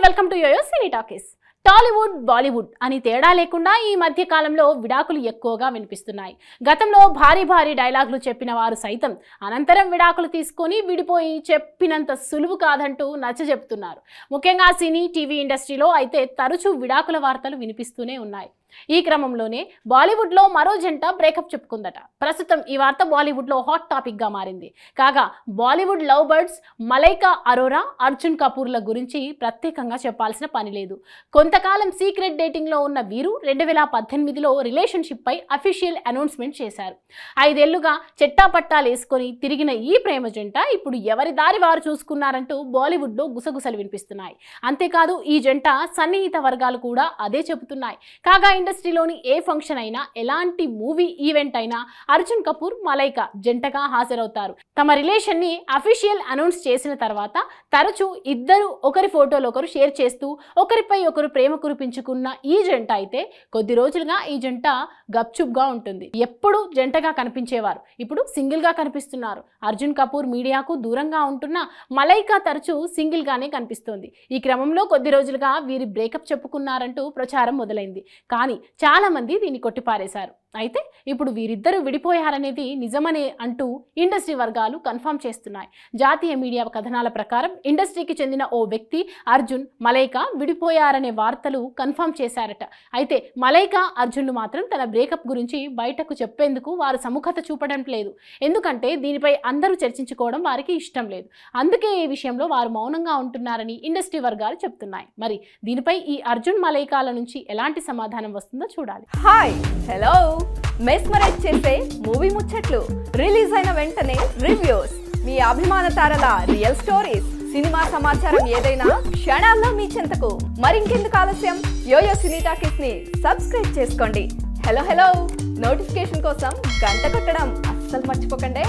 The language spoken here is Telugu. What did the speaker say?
Welcome to YoYo Cine Talkies. Tollywood Bollywood అని తేడా లేకుండా ఈ మధ్య కాలంలో విడాకులు ఎక్కువగా వినిపిస్తున్నాయి. గతంలో భారీ డైలాగులు చెప్పిన వారు సైతం అనంతరం విడాకులు తీసుకొని విడిపోయి చెప్పినంత సులువు కాదంటూ నచ్చజెప్తున్నారు. ముఖ్యంగా సినీ టీవీ ఇండస్ట్రీలో అయితే తరచూ విడాకుల వార్తలు వినిపిస్తూనే ఉన్నాయి. ఈ క్రమంలోనే బాలీవుడ్లో మరో జంట బ్రేకప్ చెప్పుకుందట. ప్రస్తుతం ఈ వార్త బాలీవుడ్లో హాట్ టాపిక్గా మారింది. కాగా బాలీవుడ్ లవ్ బర్డ్స్ మలైకా అరోరా, అర్జున్ కపూర్ల గురించి ప్రత్యేకంగా చెప్పాల్సిన పని లేదు. కొంతకాలం సీక్రెట్ డేటింగ్లో ఉన్న వీరు 2018లో రిలేషన్షిప్ పై అఫీషియల్ అనౌన్స్మెంట్ చేశారు. 5 ఏళ్లుగా చెట్టాపట్టాలేసుకొని తిరిగిన ఈ ప్రేమ జంట ఇప్పుడు ఎవరి దారి వారు చూసుకున్నారంటూ బాలీవుడ్లో గుసగుసలు వినిపిస్తున్నాయి. అంతేకాదు ఈ జంట సన్నిహిత వర్గాలు కూడా అదే చెబుతున్నాయి. కాగా ఇండస్ట్రీలోని ఏ ఫంక్షన్ అయినా, ఎలాంటి మూవీ ఈవెంట్ అయినా అర్జున్ కపూర్, మలైకా జంటగా హాజరవుతారు. తమ రిలేషన్ ని అఫీషియల్ అనౌన్స్ చేసిన తర్వాత తరచూ ఇద్దరు ఒకరి ఫోటోలు ఒకరు షేర్ చేస్తూ ఒకరిపై ఒకరు ప్రేమ కురిపించుకున్న ఈ జంట అయితే కొద్ది రోజులుగా ఈ జంట గప్చుప్గా ఉంటుంది. ఎప్పుడు జంటగా కనిపించేవారు ఇప్పుడు సింగిల్ గా కనిపిస్తున్నారు. అర్జున్ కపూర్ మీడియాకు దూరంగా ఉంటున్న మలైకా తరచూ సింగిల్ గానే కనిపిస్తోంది. ఈ క్రమంలో కొద్ది రోజులుగా వీరి బ్రేకప్ చెప్పుకున్నారంటూ ప్రచారం మొదలైంది. కానీ చాలా మంది దీన్ని కొట్టిపారేశారు. అయితే ఇప్పుడు వీరిద్దరూ విడిపోయారనేది నిజమనే అంటూ ఇండస్ట్రీ వర్గాలు కన్ఫర్మ్ చేస్తున్నాయి. జాతీయ మీడియా కథనాల ప్రకారం ఇండస్ట్రీకి చెందిన ఓ వ్యక్తి అర్జున్, మలైకా విడిపోయారనే వార్తలు కన్ఫర్మ్ చేశారట. అయితే మలైకా, అర్జున్లు మాత్రం తన బ్రేకప్ గురించి బయటకు చెప్పేందుకు వారు సముఖత చూపడం లేదు. ఎందుకంటే దీనిపై అందరూ చర్చించుకోవడం వారికి ఇష్టం లేదు. అందుకే ఈ విషయంలో వారు మౌనంగా ఉంటున్నారని ఇండస్ట్రీ వర్గాలు చెప్తున్నాయి. మరి దీనిపై ఈ అర్జున్, మలైకాల నుంచి ఎలాంటి సమాధానం వస్తుందో చూడాలి. హాయ్, హలో, మెస్మరైజ్ చేసే మూవీ ముచ్చట్లు, రిలీజ్ అయిన వెంటనే రివ్యూస్, మీ అభిమాన తారల రియల్ స్టోరీస్, సినిమా సమాచారం ఏదైనా క్షణాల్లో మీ చెంతకు. మరింకెందుకు ఆలస్యం, యోయో సినీ టాకీస్ ని సబ్స్క్రైబ్ చేసుకోండి. హలో, నోటిఫికేషన్ కోసం గంట కొట్టడం అస్సలు మర్చిపోకండి.